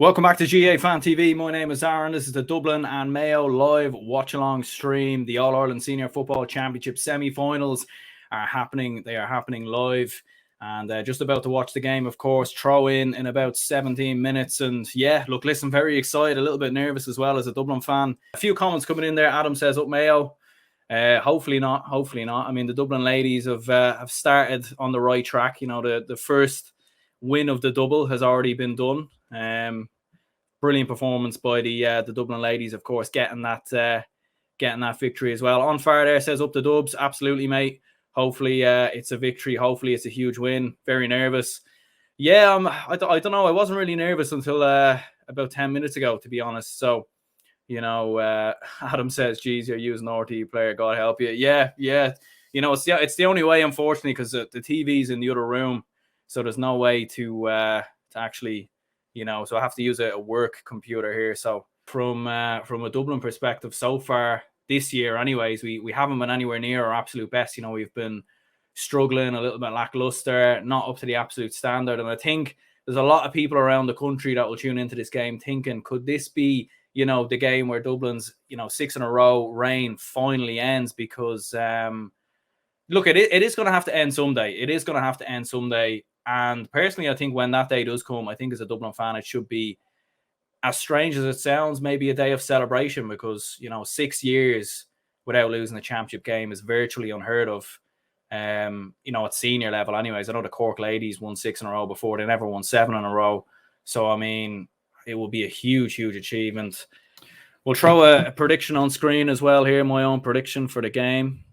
Welcome back to GAA Fan TV. My name is Aaron. This is the Dublin and Mayo live watch-along stream. The All-Ireland Senior Football Championship semi-finals are happening. They are happening live. And just about to watch the game, of course. Throw in about 17 minutes. And yeah, look, listen, very excited. A little bit nervous as well as a Dublin fan. A few comments coming in there. Adam says, up Mayo. Hopefully not. Hopefully not. I mean, the Dublin ladies have started on the right track. You know, the first win of the double has already been done. Brilliant performance by the Dublin ladies, of course, getting that victory as well. On fire there says up the Dubs, absolutely, mate. Hopefully, it's a victory. Hopefully, it's a huge win. Very nervous. Yeah, I don't know. I wasn't really nervous until about 10 minutes ago, to be honest. So, you know, Adam says, "Geez, you're using RTE player. God help you." Yeah. You know, it's the only way, unfortunately, because the TV's in the other room, so there's no way to actually. You know, so I have to use a work computer here. So from a Dublin perspective, so far this year, anyways, we haven't been anywhere near our absolute best. You know, we've been struggling, a little bit lackluster, not up to the absolute standard. And I think there's a lot of people around the country that will tune into this game thinking, could this be, you know, the game where Dublin's, you know, 6 in a row reign finally ends? Because look, it is going to have to end someday. It is going to have to end someday. And personally, I think when that day does come, I think as a Dublin fan, it should be, as strange as it sounds, maybe a day of celebration, because, you know, 6 years without losing a championship game is virtually unheard of, you know, at senior level anyways. I know the Cork ladies won 6 in a row before. They never won 7 in a row. So, I mean, it will be a huge, huge achievement. We'll throw a prediction on screen as well here, my own prediction for the game.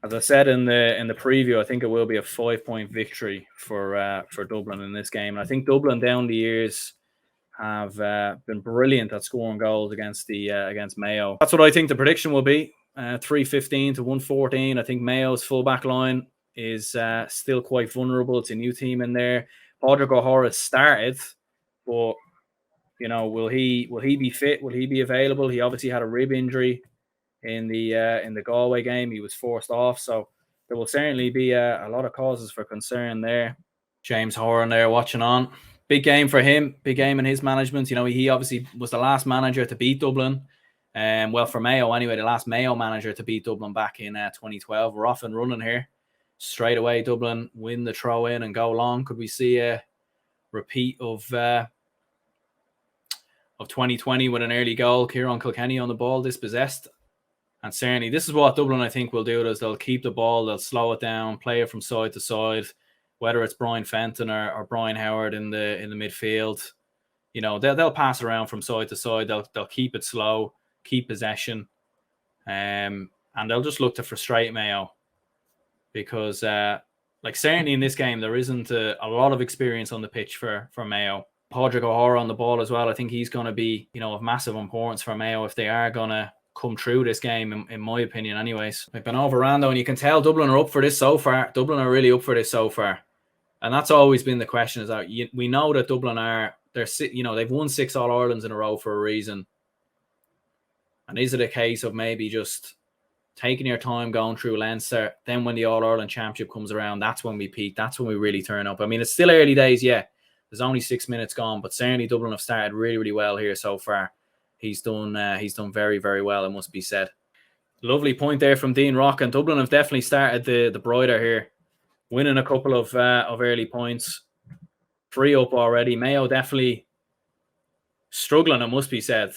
As I said in the preview, I think it will be a 5-point victory for Dublin in this game. And I think Dublin down the years have been brilliant at scoring goals against Mayo. That's what I think the prediction will be. 3-15 to 1-14. I think Mayo's full-back line is still quite vulnerable. It's a new team in there. Padraig O'Hara started, but you know, will he be fit? Will he be available? He obviously had a rib injury in the Galway game. He was forced off, so there will certainly be a lot of causes for concern there. James Horan there watching on. Big game for him, big game in his management. You know, he obviously was the last manager to beat Dublin. Well, for Mayo anyway, the last Mayo manager to beat Dublin back in 2012. We're off and running here. Straight away, Dublin win the throw in and go long. Could we see a repeat of 2020 with an early goal? Kieran Kilkenny on the ball, dispossessed. And certainly, this is what Dublin, I think, will do. Is they'll keep the ball, they'll slow it down, play it from side to side, whether it's Brian Fenton or Brian Howard in the midfield. You know, they'll pass around from side to side. They'll keep it slow, keep possession, and they'll just look to frustrate Mayo, because, like, certainly in this game, there isn't a lot of experience on the pitch for Mayo. Padraig O'Hara on the ball as well. I think he's going to be, you know, of massive importance for Mayo if they are going to come through this game, in my opinion anyways. I've been over Rando, and you can tell Dublin are up for this so far. Dublin are really up for this so far. And that's always been the question, is that we know that Dublin they've won 6 All-Irelands in a row for a reason. And is it a case of maybe just taking your time going through Leinster, then when the All-Ireland Championship comes around, that's when we peak, that's when we really turn up. I mean, it's still early days, yeah. There's only 6 minutes gone, but certainly Dublin have started really, really well here so far. He's done very, very well, it must be said. Lovely point there from Dean Rock, and Dublin have definitely started the brighter here, winning a couple of early points. 3 up already. Mayo definitely struggling, it must be said,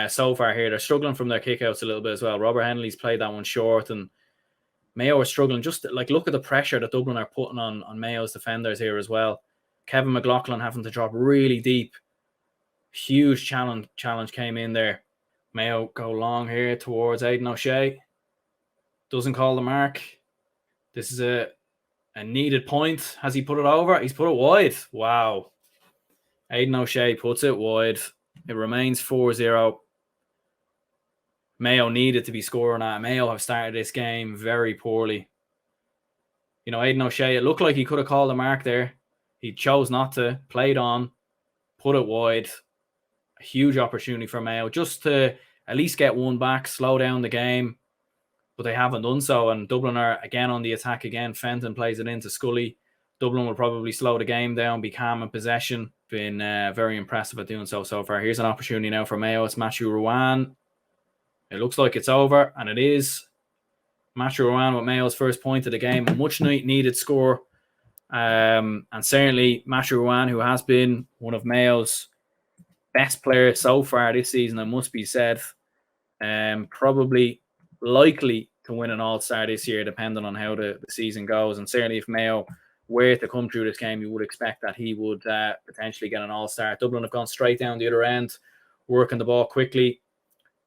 so far here. They're struggling from their kickouts a little bit as well. Robert Henley's played that one short, and Mayo are struggling. Just like, look at the pressure that Dublin are putting on Mayo's defenders here as well. Kevin McLaughlin having to drop really deep. Huge challenge came in there. Mayo go long here towards Aidan O'Shea. Doesn't call the mark. This is a needed point. Has he put it over? He's put it wide. Wow. Aidan O'Shea puts it wide. It remains 4-0. Mayo needed to be scoring at. Mayo have started this game very poorly. You know, Aidan O'Shea, it looked like he could have called the mark there. He chose not to. Played on. Put it wide. A huge opportunity for Mayo just to at least get one back, slow down the game. But they haven't done so. And Dublin are again on the attack again. Fenton plays it into Scully. Dublin will probably slow the game down, be calm in possession. been very impressive at doing so far. Here's an opportunity now for Mayo. It's Matthew Ruan. It looks like it's over, and it is. Matthew Ruan with Mayo's first point of the game. A much needed score. And certainly Matthew Ruan, who has been one of Mayo's best players so far this season, it must be said. Probably likely to win an All-Star this year, depending on how the season goes. And certainly if Mayo were to come through this game, you would expect that he would potentially get an All-Star. Dublin have gone straight down the other end, working the ball quickly.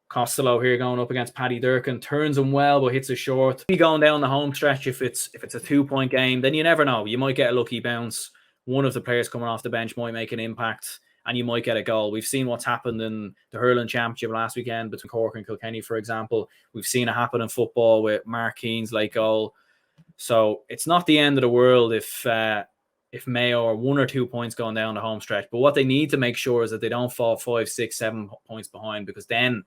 Costello here going up against Paddy Durkin, turns him well but hits it short. Be going down the home stretch if it's a 2-point game, then you never know. You might get a lucky bounce. One of the players coming off the bench might make an impact and you might get a goal. We've seen what's happened in the hurling championship last weekend between Cork and Kilkenny, for example. We've seen it happen in football with Mark Keane's late goal. So it's not the end of the world if Mayo are 1 or 2 points going down the home stretch. But what they need to make sure is that they don't fall 5, 6, 7 points behind, because then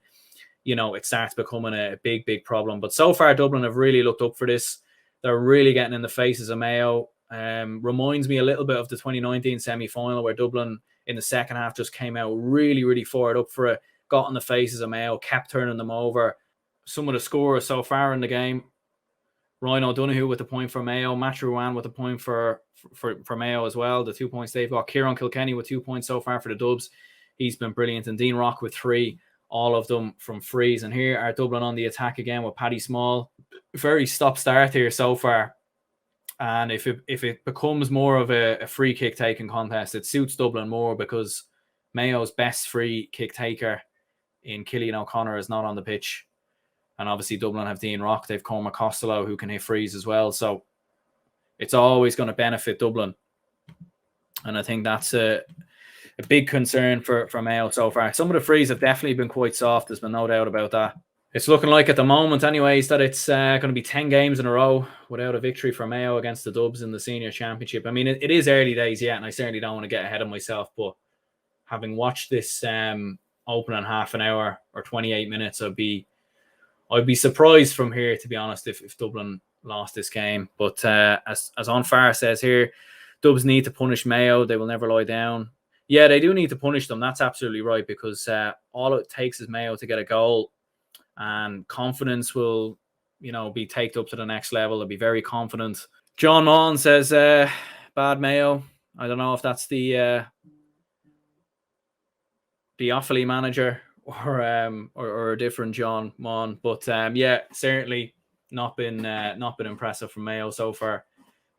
it starts becoming a big, big problem. But so far, Dublin have really looked up for this. They're really getting in the faces of Mayo. Reminds me a little bit of the 2019 semi-final where Dublin in the second half just came out really, really fired up for it, got in the faces of Mayo, kept turning them over. Some of the scorers so far in the game: Ryan O'Donoghue with the point for Mayo, Matthew Ruan with the point for Mayo as well, the 2 points they've got. Kieran Kilkenny with 2 points so far for the Dubs. He's been brilliant. And Dean Rock with 3. All of them from frees. And here are Dublin on the attack again with Paddy Small. Very stop-start here so far. And if it becomes more of a free kick taking contest, it suits Dublin more, because Mayo's best free kick taker in Cillian O'Connor is not on the pitch. And obviously Dublin have Dean Rock. They've Cormac Costello, who can hit frees as well. So it's always going to benefit Dublin. And I think that's a big concern for Mayo so far. Some of the frees have definitely been quite soft. There's been no doubt about that. It's looking like at the moment anyways that it's going to be 10 games in a row without a victory for Mayo against the Dubs in the Senior Championship. I mean, it is early days yet, and I certainly don't want to get ahead of myself, but having watched this opening half an hour or 28 minutes, I'd be surprised from here, to be honest, if Dublin lost this game. But as Onfar says here, Dubs need to punish Mayo. They will never lie down. Yeah, they do need to punish them. That's absolutely right, because all it takes is Mayo to get a goal, and confidence will, be taken up to the next level. They'll be very confident. John Maughan says, bad Mayo. I don't know if that's the Offalys manager or a different John Maughan, but yeah, certainly not been impressive from Mayo so far.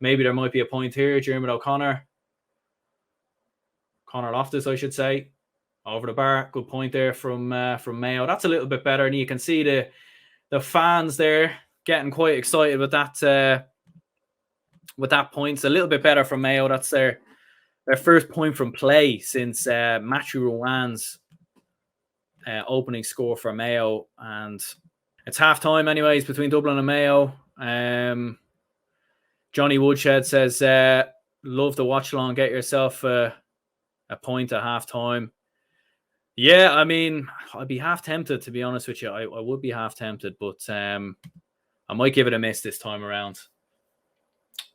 Maybe there might be a point here. Jeremy O'Connor. Connor Loftus, I should say, over the bar. Good point there from Mayo. That's a little bit better, and you can see the fans there getting quite excited with that point. It's a little bit better from Mayo. That's their first point from play since Matthew Ruan's opening score for Mayo, and it's half time anyways between Dublin and Mayo. Johnny Woodshed says, love to watch along. Get yourself a point at half time. Yeah, I mean, I'd be half tempted, to be honest with you. I would be half tempted, but I might give it a miss this time around,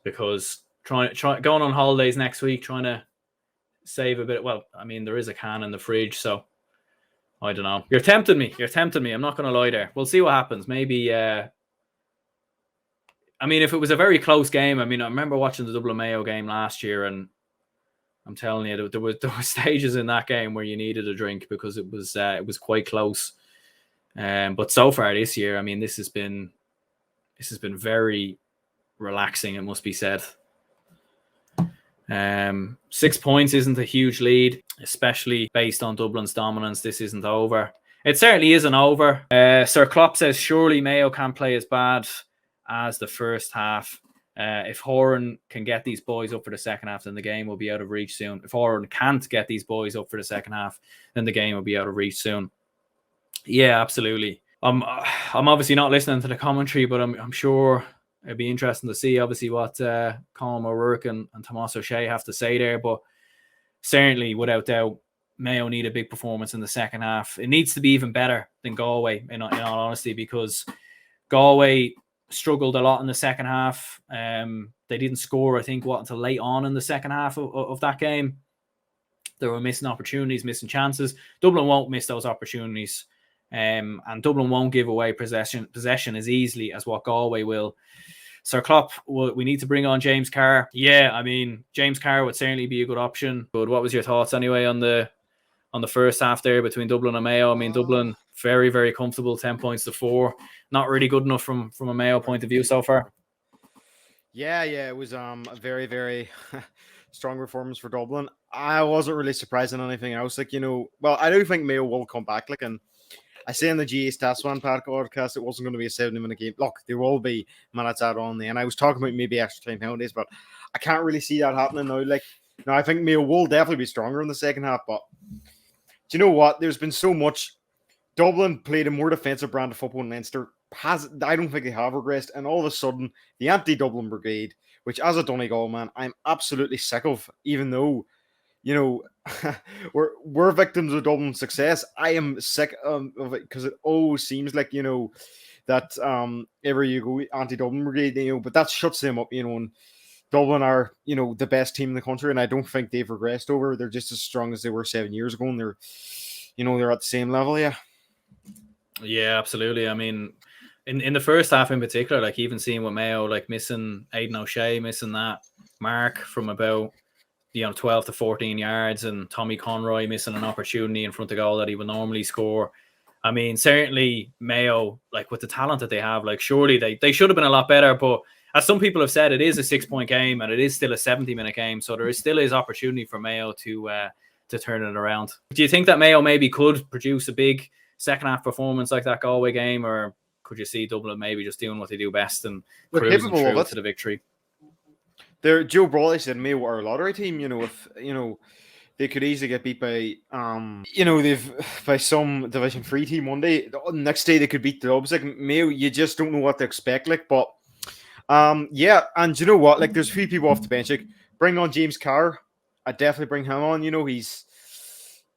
because going on holidays next week, trying to save a bit. Well, I mean, there is a can in the fridge, so I don't know. You're tempting me. I'm not going to lie there. We'll see what happens. Maybe. I mean, if it was a very close game, I mean, I remember watching the Dublin Mayo game last year, and I'm telling you, there were stages in that game where you needed a drink, because it was quite close. But so far this year, I mean, this has been very relaxing, it must be said. 6 points isn't a huge lead, especially based on Dublin's dominance. This isn't over. It certainly isn't over. Sir Klopp says, surely Mayo can't play as bad as the first half. If Horan can get these boys up for the second half, then the game will be out of reach soon. If Horan can't get these boys up for the second half, then the game will be out of reach soon. Yeah, absolutely. I'm obviously not listening to the commentary, but I'm sure it'd be interesting to see, obviously, what Colm O'Rourke and Tomás O'Shea have to say there. But certainly, without doubt, Mayo need a big performance in the second half. It needs to be even better than Galway, in all honesty, because Galway struggled a lot in the second half. They didn't score, I think, until late on in the second half of that game. They were missing opportunities, missing chances. Dublin won't miss those opportunities. And Dublin won't give away possession as easily as what Galway will. Sir Klopp, we need to bring on James Carr. Yeah, I mean, James Carr would certainly be a good option. But what was your thoughts anyway on the first half there between Dublin and Mayo? I mean, Dublin very, very comfortable, 10 points to 4. Not really good enough from a Mayo point of view so far. Yeah, it was a very, very strong performance for Dublin. I wasn't really surprised in anything else. Like, well, I do think Mayo will come back. Like, and I say in the GAA Stats podcast, it wasn't going to be a 70-minute game. Look, there will be minutes added on there. And I was talking about maybe extra time penalties, but I can't really see that happening now. Like, I think Mayo will definitely be stronger in the second half. But do you know what? There's been so much. Dublin played a more defensive brand of football than Leinster. I don't think they have regressed. And all of a sudden, the anti-Dublin brigade, which as a Donegal man, I'm absolutely sick of, even though, we're victims of Dublin's success. I am sick of it because it always seems like, that every you go anti-Dublin brigade, but that shuts them up, and Dublin are, the best team in the country, and I don't think they've regressed over. They're just as strong as they were 7 years ago, and they're at the same level, yeah. Yeah, absolutely. I mean, in the first half in particular, like even seeing with Mayo, like missing Aidan O'Shea, missing that mark from about 12 to 14 yards, and Tommy Conroy missing an opportunity in front of goal that he would normally score. I mean, certainly Mayo, like with the talent that they have, like surely they should have been a lot better. But as some people have said, it is a 6-point game and it is still a 70-minute game, so there still is opportunity for Mayo to turn it around. Do you think that Mayo maybe could produce a big second half performance like that Galway game, or could you see Dublin maybe just doing what they do best and cruising through to the victory? Joe Brawley said Mayo are a lottery team. If they could easily get beat by by some Division 3 team one day. The next day they could beat the Dubs. Like Mayo, you just don't know what to expect. Like, but yeah, and you know what? Like, there's a few people off the bench. Like, bring on James Carr. I'd definitely bring him on.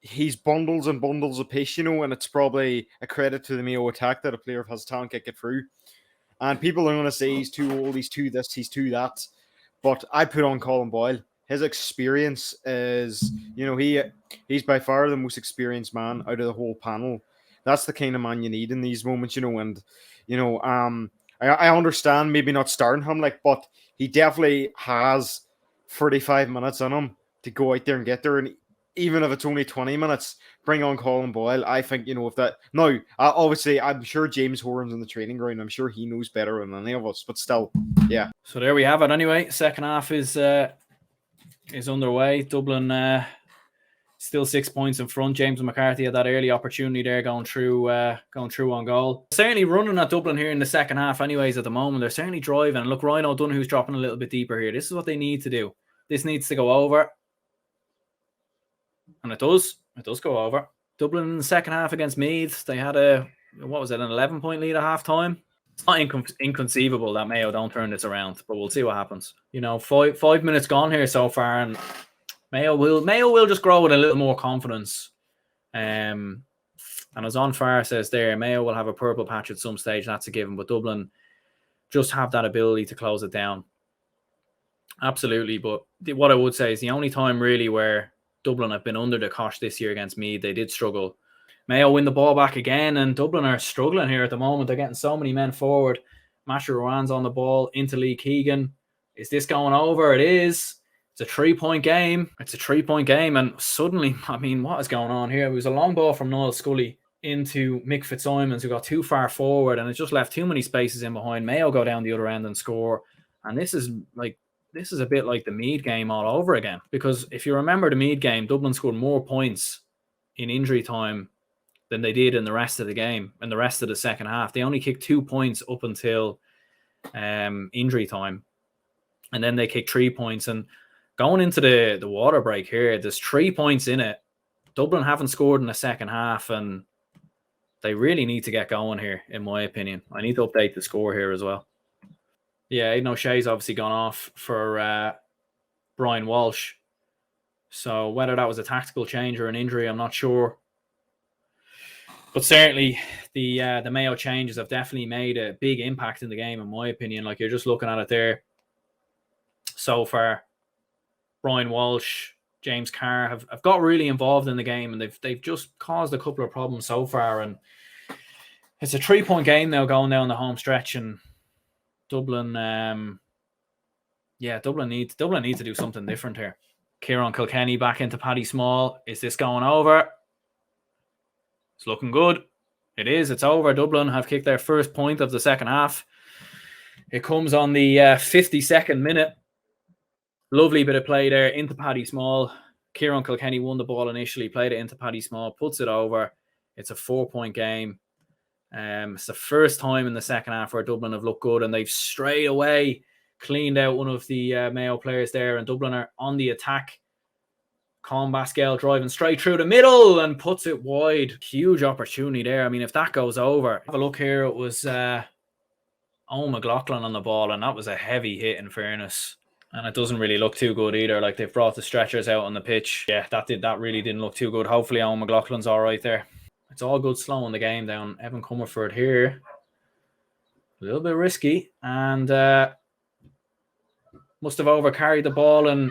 He's bundles and bundles of pace, and it's probably a credit to the Mayo attack that a player of his talent can get through. And people are going to say he's too old, he's too this, he's too that. But I put on Colin Boyle. His experience is, he's by far the most experienced man out of the whole panel. That's the kind of man you need in these moments, and, I understand maybe not starting him, but he definitely has 35 minutes in him to go out there and get there. And even if it's only 20 minutes, bring on Colin Boyle. I think, if that... Now, obviously, I'm sure James Horan's in the training ground. I'm sure he knows better than any of us, but still, yeah. So there we have it anyway. Second half is underway. Dublin still 6 points in front. James McCarthy had that early opportunity there going through on goal. Certainly running at Dublin here in the second half anyways at the moment. They're certainly driving. And look, Ryan O'Donoghue's dropping a little bit deeper here. This is what they need to do. This needs to go over. And it does go over. Dublin in the second half against Meath, they had an 11-point lead at half-time. It's not inconceivable that Mayo don't turn this around, but we'll see what happens. 5 minutes gone here so far, and Mayo will just grow with a little more confidence. And as On Fire says there, Mayo will have a purple patch at some stage, that's a given, but Dublin just have that ability to close it down. Absolutely, but what I would say is the only time really where Dublin have been under the cosh this year against Meath, they did struggle. Mayo win the ball back again, and Dublin are struggling here at the moment. They're getting so many men forward. Masher Rowan's on the ball into Lee Keegan. Is this going over? It is. It's a 3-point game. And suddenly, I mean, what is going on here? It was a long ball from Noel Scully into Mick Fitzsimons, who got too far forward, and it just left too many spaces in behind. Mayo go down the other end and score. And this is a bit like the Meath game all over again. Because if you remember the Meath game, Dublin scored more points in injury time than they did in the rest of the game, and the rest of the second half. They only kicked 2 points up until injury time. And then they kicked 3 points. And going into the water break here, there's 3 points in it. Dublin haven't scored in the second half, and they really need to get going here, in my opinion. I need to update the score here as well. Yeah, Aidan O'Shea's obviously gone off for Brian Walsh. So whether that was a tactical change or an injury, I'm not sure. But certainly the Mayo changes have definitely made a big impact in the game, in my opinion. Like, you're just looking at it there so far. Brian Walsh, James Carr have got really involved in the game, and they've just caused a couple of problems so far. And it's a 3-point game now going down the home stretch, and Dublin, Dublin need to do something different here. Kieran Kilkenny back into Paddy Small. Is this going over? It's looking good. It is. It's over. Dublin have kicked their first point of the second half. It comes on the 52nd minute. Lovely bit of play there into Paddy Small. Kieran Kilkenny won the ball initially, played it into Paddy Small, puts it over. It's a 4-point game. It's the first time in the second half where Dublin have looked good, and they've straight away cleaned out one of the Mayo players there, and Dublin are on the attack. Con Basquel driving straight through the middle and puts it wide. Huge opportunity there. I mean, if that goes over, have a look here. It was Owen McLaughlin on the ball, and that was a heavy hit in fairness. And it doesn't really look too good either. Like, they've brought the stretchers out on the pitch. Yeah, that really didn't look too good. Hopefully Owen McLaughlin's all right there. It's all good slowing the game down. Evan Comerford here. A little bit risky. And must have overcarried the ball and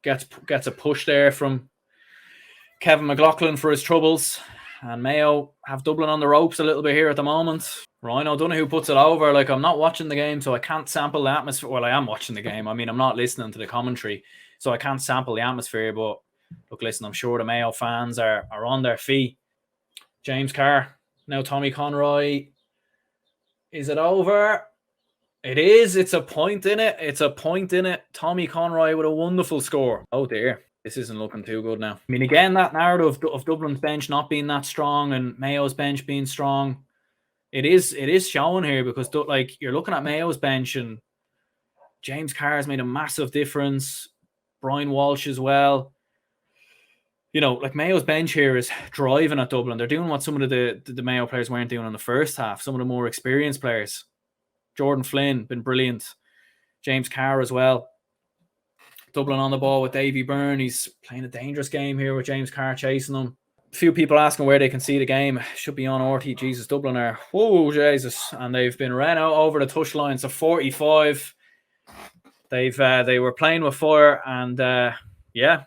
gets a push there from Kevin McLaughlin for his troubles. And Mayo have Dublin on the ropes a little bit here at the moment. Ryan O'Donoghue puts it over. Like, I'm not watching the game, so I can't sample the atmosphere. Well, I am watching the game. I mean, I'm not listening to the commentary, so I can't sample the atmosphere. But look, listen, I'm sure the Mayo fans are on their feet. James Carr. Now Tommy Conroy. Is it over? It is. It's a point in it. Tommy Conroy with a wonderful score. Oh dear. This isn't looking too good now. I mean, again, that narrative of Dublin's bench not being that strong and Mayo's bench being strong, it is showing here, because like, you're looking at Mayo's bench and James Carr has made a massive difference. Brian Walsh as well. You know, like, Mayo's bench here is driving at Dublin. They're doing what some of the Mayo players weren't doing in the first half. Some of the more experienced players. Jordan Flynn, been brilliant. James Carr as well. Dublin on the ball with Davy Byrne. He's playing a dangerous game here with James Carr chasing him. A few people asking where they can see the game. Should be on RT. Jesus, Dublin are, whoa, Jesus. And they've been ran out over the touchline. So 45. They were playing with fire, and yeah.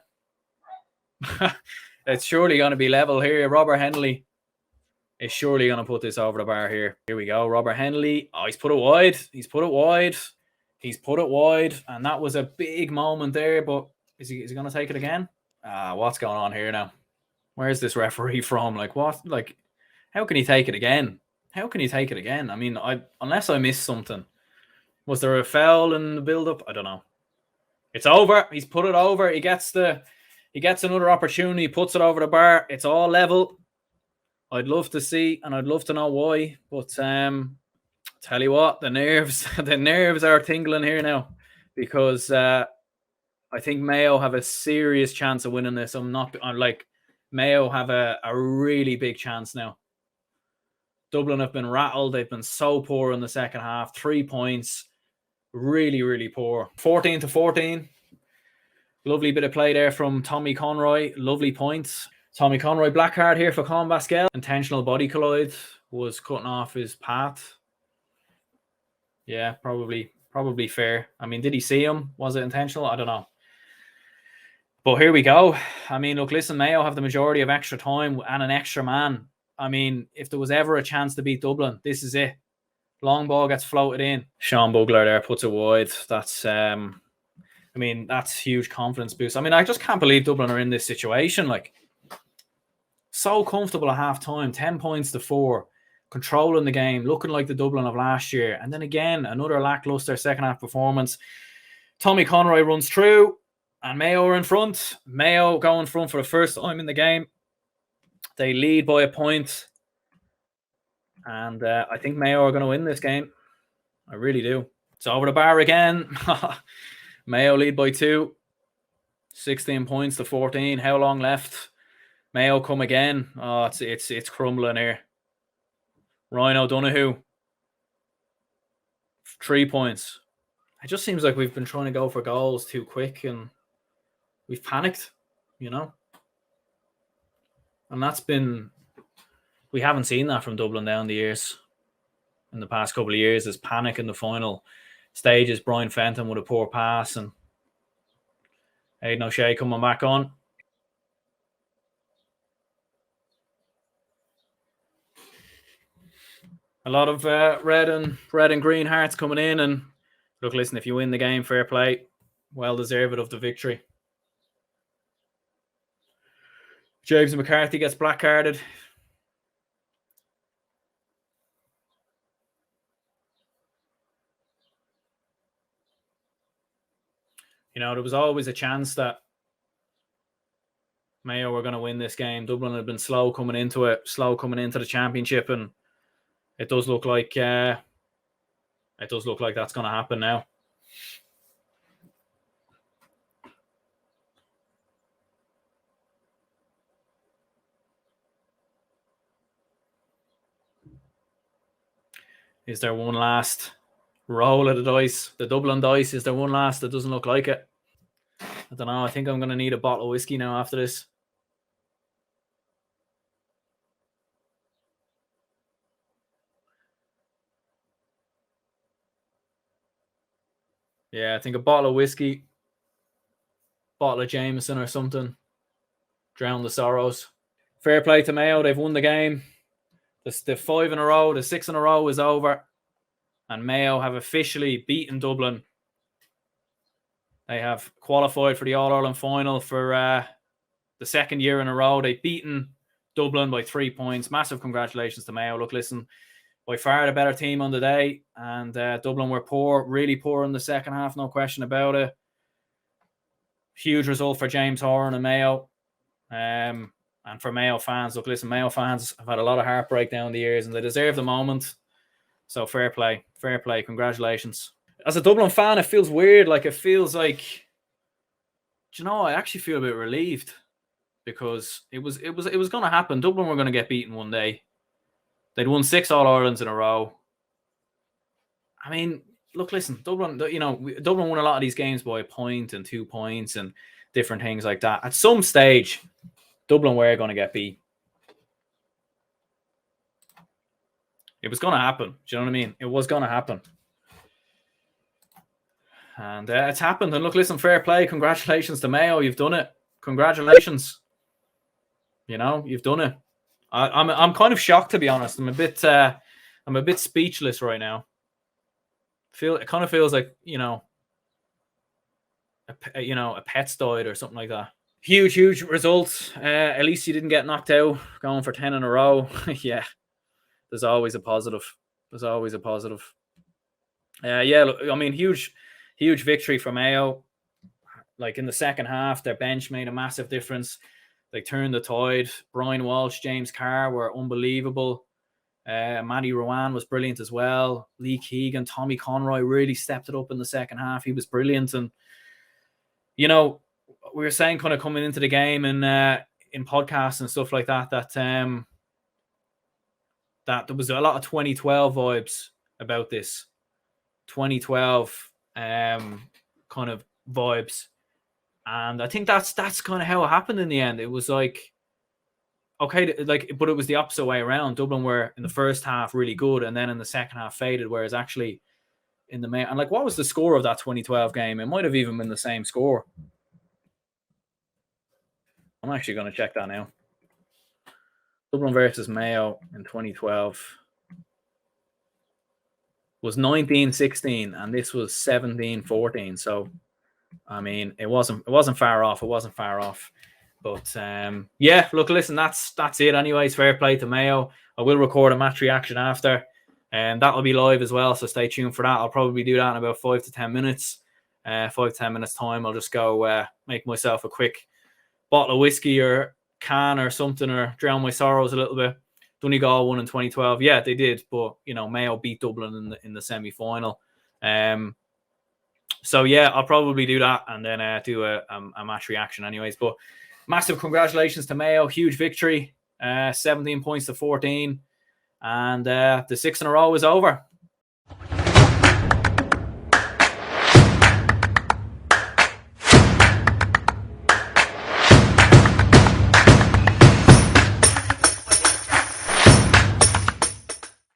It's surely going to be level here. Robert Henley is surely going to put this over the bar here. Here we go. Robert Henley. Oh, he's put it wide. And that was a big moment there. But is he going to take it again? What's going on here now? Where's this referee from? Like, what? Like, how can he take it again? I mean, unless I missed something. Was there a foul in the build-up? I don't know. It's over. He's put it over. He gets another opportunity, puts it over the bar. It's all level. I'd love to see, and I'd love to know why. But tell you what, the nerves are tingling here now, because I think Mayo have a serious chance of winning this. Mayo have a really big chance now. Dublin have been rattled. They've been so poor in the second half. 3 points. Really, really poor. 14-14. Lovely bit of play there from Tommy Conroy. Lovely points. Tommy Conroy, black card here for Con Basquel. Intentional body collide, was cutting off his path. Yeah, probably fair. I mean, did he see him? Was it intentional? I don't know. But here we go. I mean, look, listen, Mayo have the majority of extra time and an extra man. I mean, if there was ever a chance to beat Dublin, this is it. Long ball gets floated in. Sean Bugler there puts it wide. That's huge confidence boost. I mean, I just can't believe Dublin are in this situation. Like, so comfortable at half-time, 10 points to 4, controlling the game, looking like the Dublin of last year. And then again, another lackluster second-half performance. Tommy Conroy runs through, and Mayo are in front. Mayo go in front for the first time in the game. They lead by a point. And I think Mayo are going to win this game. I really do. It's over the bar again. Mayo lead by 2. 16 points to 14. How long left? Mayo come again. Oh, it's crumbling here. Ryan O'Donoghue. 3 points. It just seems like we've been trying to go for goals too quick, and we've panicked, you know. And we haven't seen that from Dublin down the years. In the past couple of years, there's panic in the final stages. Brian Fenton with a poor pass, and Aidan O'Shea coming back on. A lot of red and green hearts coming in. And look, listen, if you win the game, fair play. Well deserved of the victory. James McCarthy gets black carded. You know, there was always a chance that Mayo were going to win this game. Dublin had been slow coming into the championship, and it does look like that's going to happen now. Is there one last roll of the dice? The Dublin dice, is there one last? It doesn't look like it. I don't know. I think I'm going to need a bottle of whiskey now after this. Yeah, I think a bottle of whiskey, bottle of Jameson or something. Drown the sorrows. Fair play to Mayo. They've won the game. The 5 in a row, the 6 in a row is over. And Mayo have officially beaten Dublin. They have qualified for the All-Ireland final for the second year in a row. They've beaten Dublin by 3 points. Massive congratulations to Mayo. Look, listen, by far the better team on the day. And Dublin were poor, really poor in the second half, no question about it. Huge result for James Horan and Mayo. And for Mayo fans, look, listen, Mayo fans have had a lot of heartbreak down the years and they deserve the moment. So fair play, congratulations. As a Dublin fan, it feels weird. Like, it feels like, do you know, I actually feel a bit relieved because it was going to happen. Dublin were going to get beaten one day. They'd won 6 All-Irelands in a row. I mean, look, listen, Dublin, you know, Dublin won a lot of these games by a point and 2 points and different things like that. At some stage, Dublin were going to get beat. It was going to happen. Do you know what I mean? It was going to happen. And it's happened. And look, listen, fair play. Congratulations to Mayo. You've done it. Congratulations. You know, you've done it. I'm kind of shocked, to be honest. I'm a bit speechless right now. It kind of feels like, you know, a pet's died or something like that. Huge results. At least you didn't get knocked out going for 10 in a row. Yeah. There's always a positive. Yeah, look, I mean, huge victory for Mayo. Like, in the second half, their bench made a massive difference. They turned the tide. Brian Walsh, James Carr were unbelievable. Matty Rowan was brilliant as well. Lee Keegan, Tommy Conroy really stepped it up in the second half. He was brilliant. And, you know, we were saying kind of coming into the game and in podcasts and stuff like that, that there was a lot of 2012 vibes about this. 2012 kind of vibes. And I think that's kind of how it happened in the end. It was like, okay, like, but it was the opposite way around. Dublin were in the first half really good, and then in the second half faded, whereas actually in the main, and like, what was the score of that 2012 game? It might have even been the same score. I'm actually going to check that now. Dublin versus Mayo in 2012 was 19-16, and this was 17-14. So, I mean, it wasn't far off. But yeah, look, listen, that's it. Anyways, fair play to Mayo. I will record a match reaction after, and that'll be live as well. So stay tuned for that. I'll probably do that in about 5 to 10 minutes. 5 to 10 minutes time. I'll just go make myself a quick bottle of whiskey or can or something, or drown my sorrows a little bit. Donegal won in 2012. Yeah, they did, but you know, Mayo beat Dublin in the semi-final. So yeah, I'll probably do that and then do a match reaction anyways. But massive congratulations to Mayo. Huge victory. 17 points to 14. And the 6 in a row is over.